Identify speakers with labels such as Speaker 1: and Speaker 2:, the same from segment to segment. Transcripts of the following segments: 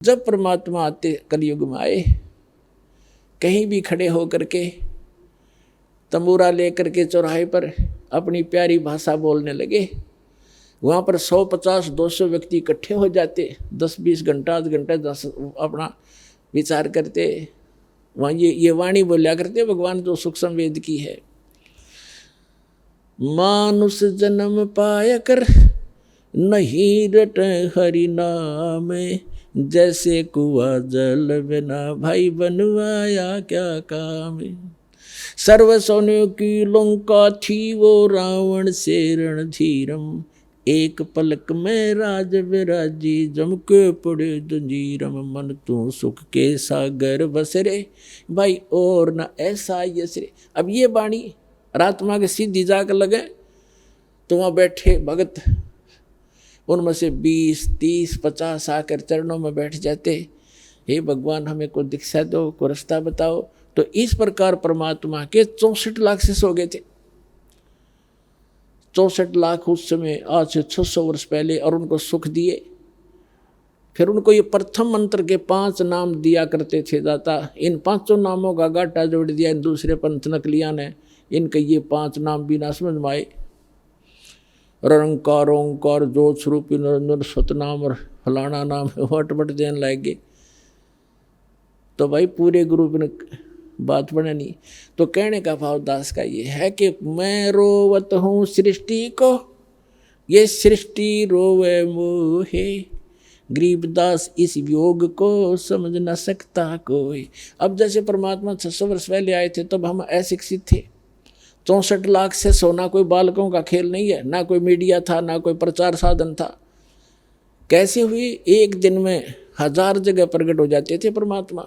Speaker 1: जब परमात्मा आते कलयुग में आए, कहीं भी खड़े होकर के तंबूरा लेकर के चौराहे पर अपनी प्यारी भाषा बोलने लगे। वहाँ पर 100, 50, 200 व्यक्ति इकट्ठे हो जाते, 10-20 घंटा, आध घंटा अपना विचार करते। वहाँ ये वाणी बोलिया करते भगवान जो सुख संवेद की है। मानुष जन्म पाया कर नहीं रट हरि नाम, जैसे कुआ जल बिना भाई बनवाया क्या काम। सर्व सोने की लंका थी वो रावण से रणधीरम, एक पलक में राज विराजी जम के पड़े जंजीरम। मन तू सुख के सागर बसरे भाई और न ऐसा यसरे। अब ये बाणी रात्मा के सीधी जाकर लगे तो वहाँ बैठे भगत उनमें से 20, 30, 50 आकर चरणों में बैठ जाते। हे भगवान हमें को दीक्षा दो, को रास्ता बताओ। तो इस प्रकार परमात्मा के 64 लाख शिष्य हो गए थे। 64 लाख उस समय, आज से 600 वर्ष पहले, और उनको सुख दिए। फिर उनको ये प्रथम मंत्र के 5 नाम दिया करते थे दाता। इन 5 नामों का गाटा जोड़ दिया इन दूसरे पंथ नकलिया ने। इनके ये 5 नाम भी ना समझ में आए। रंकार ओंकार ज्योत स्वरूपी निरंजन सतनाम और फलाना नाम वट देने लगे। तो भाई पूरे ग्रुप ने बात बने नहीं। तो कहने का भाव दास का ये है कि मैं रोवत हूँ सृष्टि को, ये सृष्टि रोवे मोहे। गरीबदास इस योग को समझ न सकता कोई। अब जैसे परमात्मा 600 वर्ष पहले आए थे तब हम अशिक्षित थे। 64 लाख से सोना कोई बालकों का खेल नहीं है। ना कोई मीडिया था, ना कोई प्रचार साधन था। कैसे हुई? एक दिन में 1000 जगह प्रकट हो जाते थे परमात्मा,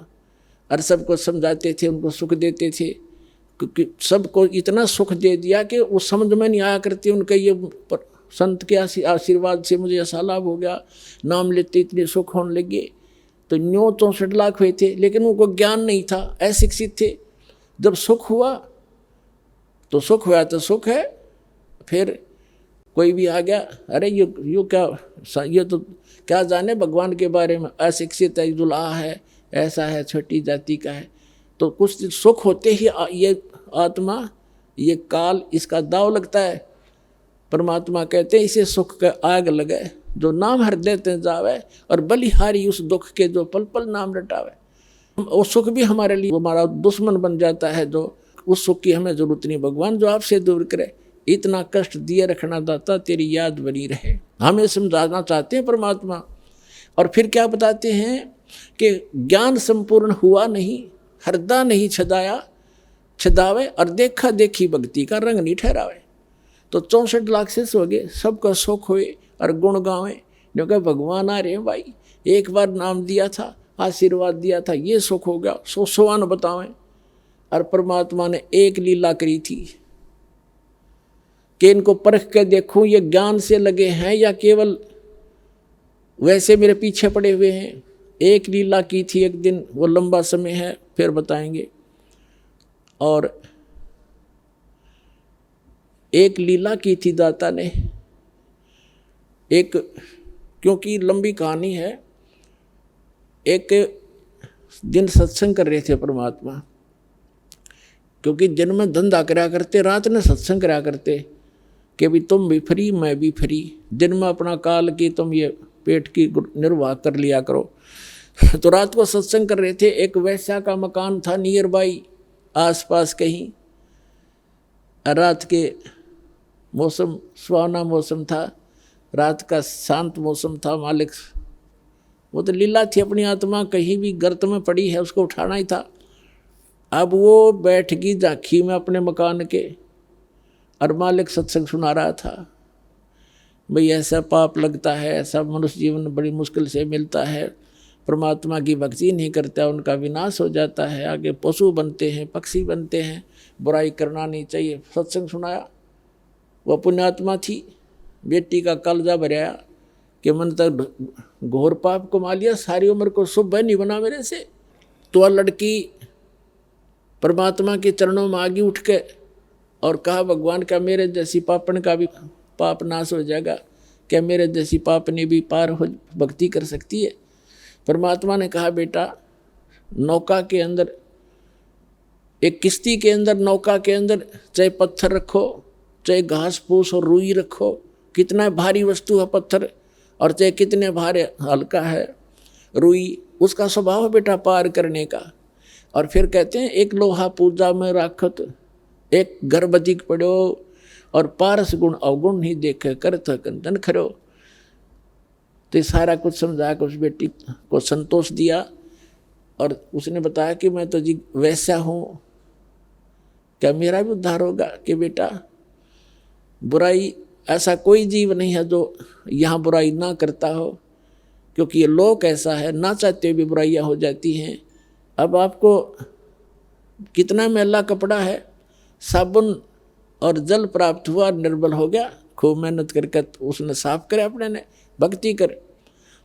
Speaker 1: और सबको समझाते थे, उनको सुख देते थे। क्योंकि सबको इतना सुख दे दिया कि वो समझ में नहीं आया करते। उनके ये संत के आशीर्वाद से मुझे ऐसा लाभ हो गया, नाम लेते इतने सुख होने लगे। तो 64 लाख हुए थे, लेकिन उनको ज्ञान नहीं था, अशिक्षित थे। जब सुख हुआ तो सुख हुआ तो सुख है। फिर कोई भी आ गया, अरे ये क्या, ये तो क्या जाने भगवान के बारे में, अशिक्षित है, दुल्हा है, ऐसा है, छोटी जाति का है। तो कुछ सुख होते ही ये आत्मा, ये काल, इसका दाव लगता है। परमात्मा कहते हैं इसे सुख का आग लगे जो नाम हृदय ते जावे, और बलिहारी उस दुख के जो पल पल नाम रटावे। वो सुख भी हमारे लिए हमारा दुश्मन बन जाता है। जो उस सुख की हमें जरूरत नहीं। भगवान जो आपसे दूर करे, इतना कष्ट दिए रखना दाता तेरी याद बनी रहे, हमें समझाना चाहते हैं परमात्मा। और फिर क्या बताते हैं कि ज्ञान संपूर्ण हुआ नहीं, हृदय नहीं छदावे, और देखा देखी भक्ति का रंग नहीं ठहरावे। तो 64 लाख से हो गए, सबका सुख हुए और गुण गावे। क्योंकि भगवान आ रहे भाई, एक बार नाम दिया था, आशीर्वाद दिया था, ये सुख हो गया, 100 बतावें। और परमात्मा ने एक लीला करी थी कि इनको परख के देखूं ये ज्ञान से लगे हैं या केवल वैसे मेरे पीछे पड़े हुए हैं। एक लीला की थी एक दिन, वो लंबा समय है, फिर बताएंगे। और एक लीला की थी दाता ने, एक, क्योंकि लंबी कहानी है। एक दिन सत्संग कर रहे थे परमात्मा, क्योंकि दिन में धंधा करा करते, रात में सत्संग करा करते कि भी तुम भी फ्री, मैं भी फ्री। दिन में अपना काल की तुम ये पेट की निर्वाह कर लिया करो। तो रात को सत्संग कर रहे थे। एक वैश्या का मकान था नियर बाई, आसपास कहीं। रात के मौसम सुहाना मौसम था, रात का शांत मौसम था। मालिक, वो तो लीला थी, अपनी आत्मा कहीं भी गर्त में पड़ी है, उसको उठाना ही था। अब वो बैठ गई झांकी में अपने मकान के, और मालिक सत्संग सुना रहा था। भाई ऐसा पाप लगता है, ऐसा मनुष्य जीवन बड़ी मुश्किल से मिलता है। परमात्मा की भक्ति नहीं करता, उनका विनाश हो जाता है, आगे पशु बनते हैं, पक्षी बनते हैं। बुराई करना नहीं चाहिए। सत्संग सुनाया। वह पुण्यात्मा थी, बेटी का कलजा भराया कि मन तक घोर पाप कमा लिया, सारी उम्र को शुभ नहीं बना मेरे से। तो वह लड़की परमात्मा के चरणों में आगे उठ के और कहा, भगवान का मेरे जैसी पापन का भी पाप नाश हो जाएगा, क्या मेरे जैसी पापनी भी पार हो भक्ति कर सकती है? परमात्मा ने कहा बेटा नौका के अंदर, एक किश्ती के अंदर, नौका के अंदर चाहे पत्थर रखो, चाहे घास फूस और रुई रखो, कितना भारी वस्तु है पत्थर, और चाहे कितने भारी हल्का है रुई, उसका स्वभाव है बेटा पार करने का। और फिर कहते हैं एक लोहा पूजा में राखत, एक गर्भधिक पड़ो, और पारस गुण अवगुण नहीं देखे करत कंदन खरो। तो सारा कुछ समझा कर उस बेटी को संतोष दिया, और उसने बताया कि मैं तो जी वैसा हूँ, क्या मेरा भी उद्धार होगा? कि बेटा बुराई, ऐसा कोई जीव नहीं है जो यहाँ बुराई ना करता हो, क्योंकि ये लोक ऐसा है, ना चाहते हुए भी बुराइयाँ हो जाती हैं। अब आपको कितना मैला कपड़ा है, साबुन और जल प्राप्त हुआ, निर्बल हो गया, खूब मेहनत करके उसने साफ करे, अपने ने भक्ति करे,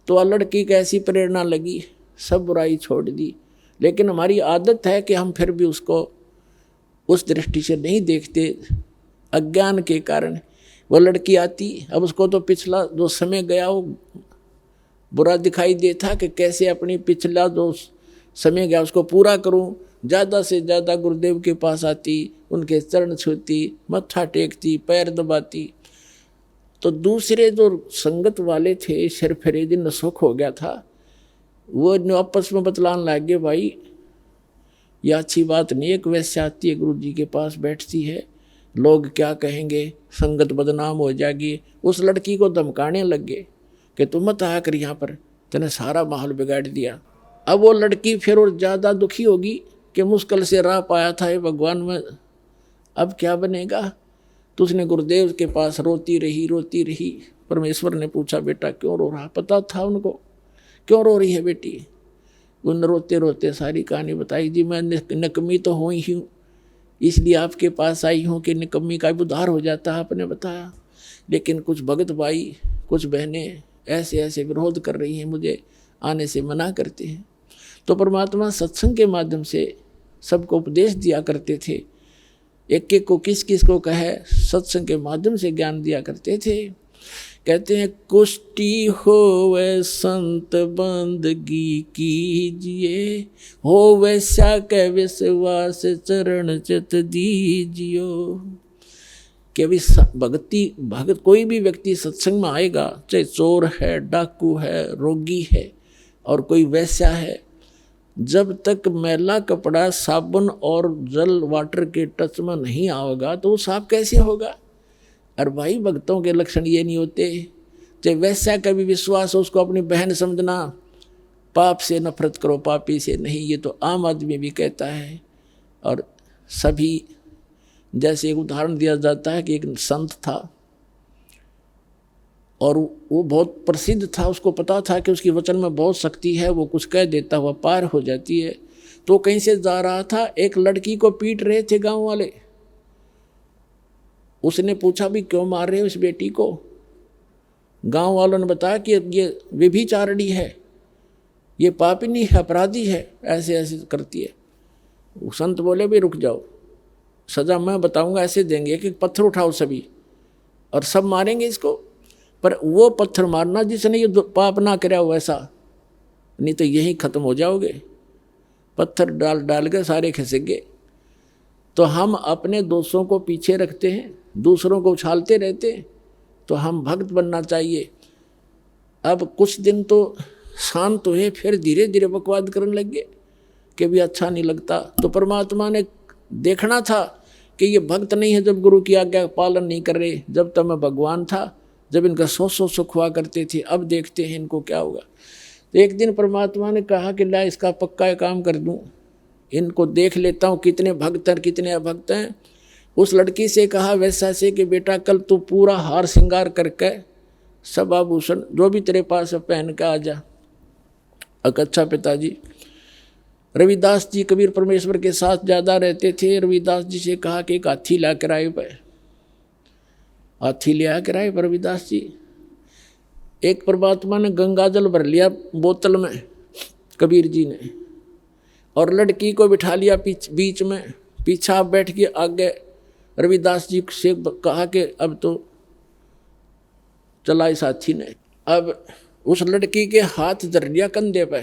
Speaker 1: तो वह लड़की की ऐसी प्रेरणा लगी, सब बुराई छोड़ दी। लेकिन हमारी आदत है कि हम फिर भी उसको उस दृष्टि से नहीं देखते, अज्ञान के कारण। वो लड़की आती, अब उसको तो पिछला जो समय गया वो बुरा दिखाई देता कि कैसे अपनी पिछला जो समय गया उसको पूरा करूं। ज़्यादा से ज़्यादा गुरुदेव के पास आती, उनके चरण छूती, मत्था टेकती, पैर दबाती। तो दूसरे जो संगत वाले थे, सिर फेरे जिन सुख हो गया था, वो आपस में बतलाने लग गए, भाई यह अच्छी बात नहीं है। एक वैसे आती है गुरु जी के पास बैठती है, लोग क्या कहेंगे, संगत बदनाम हो जाएगी। उस लड़की को धमकाने लग गए कि तुम मत आया कर यहाँ पर, तेने सारा माहौल बिगाड़ दिया। अब वो लड़की फिर और ज़्यादा दुखी होगी कि मुश्किल से राह पाया था ये भगवान में, अब क्या बनेगा। तो उसने गुरुदेव के पास रोती रही। परमेश्वर ने पूछा बेटा क्यों रो रहा? पता था उनको क्यों रो रही है बेटी। उन रोते रोते सारी कहानी बताई। जी मैं निकम्मी तो हुई हूँ, इसलिए आपके पास आई हूँ कि निकम्मी का भी उद्धार हो जाता है, आपने बताया। लेकिन कुछ भगत भाई, कुछ बहनें ऐसे ऐसे विरोध कर रही हैं, मुझे आने से मना करते हैं। तो परमात्मा सत्संग के माध्यम से सबको उपदेश दिया करते थे, एक एक को किस किस को कहे, सत्संग के माध्यम से ज्ञान दिया करते थे। कहते हैं कुष्टि होवे संत बंदगी कीजिए, होवे के विश्वास चरण चित दीजियो। कि अभी भगत कोई भी व्यक्ति सत्संग में आएगा, चाहे चोर है, डाकू है, रोगी है और कोई वैश्या है, जब तक मैला कपड़ा साबुन और जल वाटर के टच में नहीं आएगा तो वो साफ कैसे होगा। और भाई भक्तों के लक्षण ये नहीं होते। चाहे वैसा का भी विश्वास हो, उसको अपनी बहन समझना, पाप से नफरत करो, पापी से नहीं, ये तो आम आदमी भी कहता है। और सभी, जैसे एक उदाहरण दिया जाता है कि एक संत था और वो बहुत प्रसिद्ध था, उसको पता था कि उसकी वचन में बहुत शक्ति है, वो कुछ कह देता हुआ पार हो जाती है। तो कहीं से जा रहा था, एक लड़की को पीट रहे थे गांव वाले। उसने पूछा भी क्यों मार रहे हो इस बेटी को। गांव वालों ने बताया कि ये व्यभिचारिणी है, ये पापिनी है, अपराधी है, ऐसे ऐसे करती है। वो संत बोले भी रुक जाओ, सजा मैं बताऊंगा, ऐसे देंगे कि पत्थर उठाओ सभी और सब मारेंगे इसको। पर वो पत्थर मारना जिसने ये पाप ना कराया हो ऐसा, नहीं तो यहीं खत्म हो जाओगे। पत्थर डाल डाल के सारे खिसके। तो हम अपने दोषों को पीछे रखते हैं, दूसरों को उछालते रहते हैं। तो हम भक्त बनना चाहिए। अब कुछ दिन तो शांत हुए, फिर धीरे धीरे बकवाद करने लगे कि भी अच्छा नहीं लगता। तो परमात्मा ने देखना था कि ये भक्त नहीं है जब गुरु की आज्ञा पालन नहीं कर रहे। जब तक मैं भगवान था, जब इनका सौ सुख हुआ करते थे, अब देखते हैं इनको क्या होगा। तो एक दिन परमात्मा ने कहा कि ला इसका पक्का काम कर दूं, इनको देख लेता हूँ कितने भक्त हैं कितने अभक्त हैं। उस लड़की से कहा वैसा से कि बेटा कल तू पूरा हार श्रृंगार करके सब आभूषण जो भी तेरे पास है पहन के आ जा। अच्छा पिताजी। रविदास जी कबीर परमेश्वर के साथ ज़्यादा रहते थे। रविदास जी से कहा कि एक हाथी ला कर आए पे। हाथी ले आकर आए रविदास जी। एक परमात्मा ने गंगा जल भर लिया बोतल में कबीर जी ने, और लड़की को बिठा लिया बीच में, पीछा बैठ के आगे रविदास जी से कहा कि अब तो चला इस हाथी ने। अब उस लड़की के हाथ धर लिया कंधे पे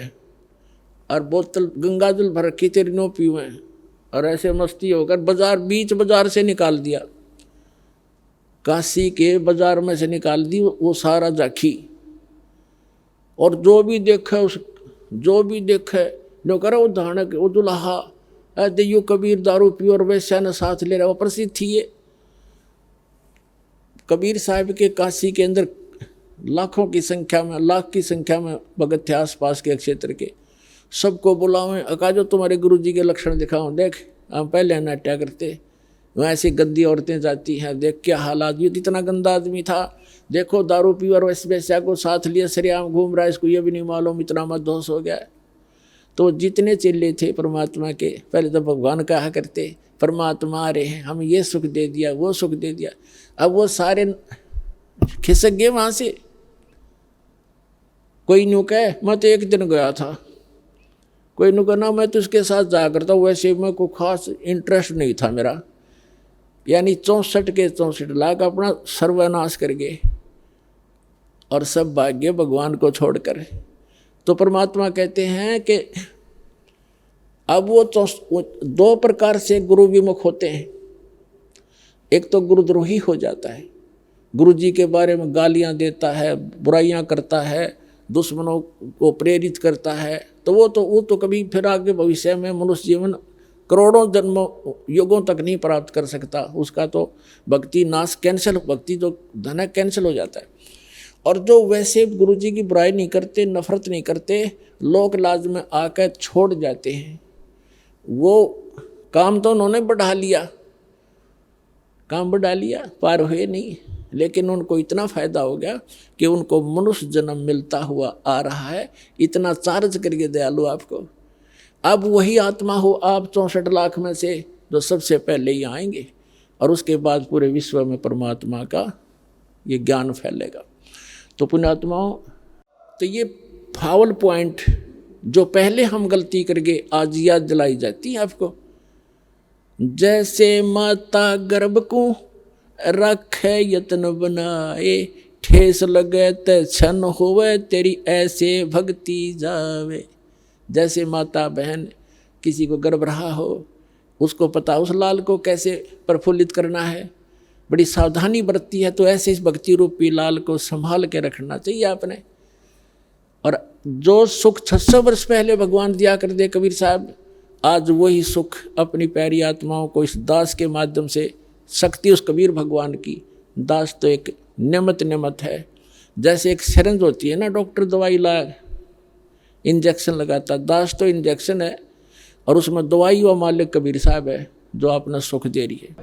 Speaker 1: और बोतल गंगाजल भर के तेरी नो पीवे और ऐसे मस्ती होकर बीच बाजार से निकाल दिया, काशी के बाजार में से निकाल दी वो सारा जाखी। और जो भी देखे जो करे वो धानक वो दुल्हा ऐसे यू कबीर दारू पी और वैश्या ने साथ ले रहा। वो प्रसिद्ध थी ये कबीर साहब के काशी के अंदर लाख की संख्या में भगत थे आसपास के क्षेत्र के। सबको बुलावें, अका जो तुम्हारे गुरु जी के लक्षण दिखाओ, देख हम पहले नाट्या करते वहाँ ऐसी गंदी औरतें जाती हैं, देख क्या हालात। ये इतना गंदा आदमी था, देखो दारू पी और वैश्या को साथ लिए सरेआम घूम रहा है, इसको ये भी नहीं मालूम इतना मदहोश हो गया। तो जितने चेले थे परमात्मा के, पहले तो भगवान कहा करते परमात्मा आ रहे हैं, हमें ये सुख दे दिया वो सुख दे दिया। अब वो सारे खिसक गए वहाँ से। कोई न्यू कहे मैं तो एक दिन गया था, कोई न्यू कहना मैं तो उसके साथ जा करता हूँ, वैसे में कोई खास इंटरेस्ट नहीं था मेरा। यानी 64 के 64 लाख अपना सर्वनाश कर गए और सब भाग्य भगवान को छोड़कर। तो परमात्मा कहते हैं कि अब वो तो 2 प्रकार से गुरु विमुख होते हैं। एक तो गुरुद्रोही हो जाता है, गुरु जी के बारे में गालियां देता है, बुराइयां करता है, दुश्मनों को प्रेरित करता है। तो वो तो कभी फिर आगे भविष्य में मनुष्य जीवन करोड़ों जन्मों युगों तक नहीं प्राप्त कर सकता। उसका तो भक्ति नाश कैंसिल, भक्ति जो धन है कैंसिल हो जाता है। और जो वैसे गुरु जी की बुराई नहीं करते, नफरत नहीं करते, लोक लाज में आकर छोड़ जाते हैं, वो काम तो उन्होंने बढ़ा लिया, पार हुए नहीं, लेकिन उनको इतना फायदा हो गया कि उनको मनुष्य जन्म मिलता हुआ आ रहा है। इतना चार्ज करके दयालु आपको। अब वही आत्मा हो आप 64 लाख में से जो सबसे पहले ही आएंगे और उसके बाद पूरे विश्व में परमात्मा का ये ज्ञान फैलेगा। तो पुण्यात्माओं, तो ये फावल पॉइंट जो पहले हम गलती करके आज याद दिलाई जाती है आपको। जैसे माता गर्भ को रखे यत्न बनाए, ठेस लगे ते क्षण होवे तेरी ऐसे भक्ति जावे। जैसे माता बहन किसी को गर्भ रहा हो, उसको पता उस लाल को कैसे प्रफुल्लित करना है, बड़ी सावधानी बरतती है। तो ऐसे इस भक्ति रूपी लाल को संभाल के रखना चाहिए आपने। और जो सुख 600 वर्ष पहले भगवान दिया कर दे कबीर साहब, आज वही सुख अपनी प्यारी आत्माओं को इस दास के माध्यम से, शक्ति उस कबीर भगवान की। दास तो एक नियमत है। जैसे एक सिरिंज होती है ना, डॉक्टर दवाई इंजेक्शन लगाता, दास तो इंजेक्शन है और उसमें दवाई व मालिक कबीर साहब है जो आपने सुख दे रही है।